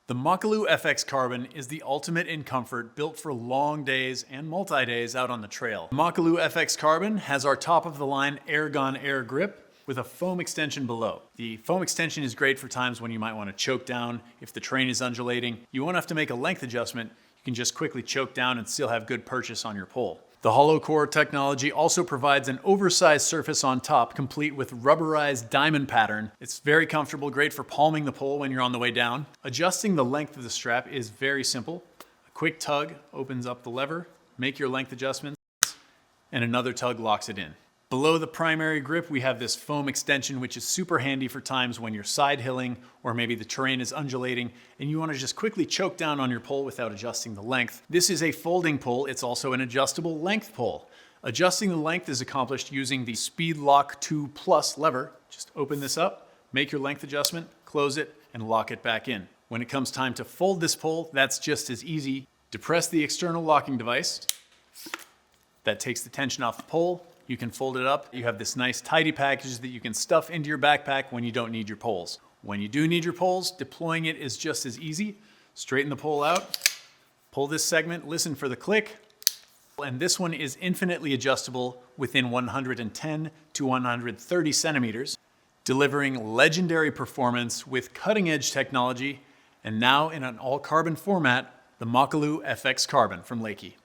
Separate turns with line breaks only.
The Makalu FX Carbon is the ultimate in comfort, built for long days and multi-days out on the trail. The Makalu FX Carbon has our top-of-the-line Aergon Air grip with a foam extension below. The foam extension is great for times when you might want to choke down if the terrain is undulating. You won't have to make a length adjustment. You can just quickly choke down and still have good purchase on your pole. The hollow core technology also provides an oversized surface on top, complete with rubberized diamond pattern. It's very comfortable, great for palming the pole when you're on the way down. Adjusting the length of the strap is very simple. A quick tug opens up the lever, make your length adjustments, and another tug locks it in. Below the primary grip, we have this foam extension, which is super handy for times when you're side hilling or maybe the terrain is undulating and you want to just quickly choke down on your pole without adjusting the length. This is a folding pole. It's also an adjustable length pole. Adjusting the length is accomplished using the Speed Lock 2 Plus lever. Just open this up, make your length adjustment, close it, and lock it back in. When it comes time to fold this pole, that's just as easy. Depress the external locking device. That takes the tension off the pole. You can fold it up. You have this nice tidy package that you can stuff into your backpack when you don't need your poles. When you do need your poles, deploying it is just as easy. Straighten the pole out, pull this segment, listen for the click, and this one is infinitely adjustable within 110 to 130 centimeters, delivering legendary performance with cutting-edge technology, and now in an all-carbon format, the Makalu FX Carbon from LEKI.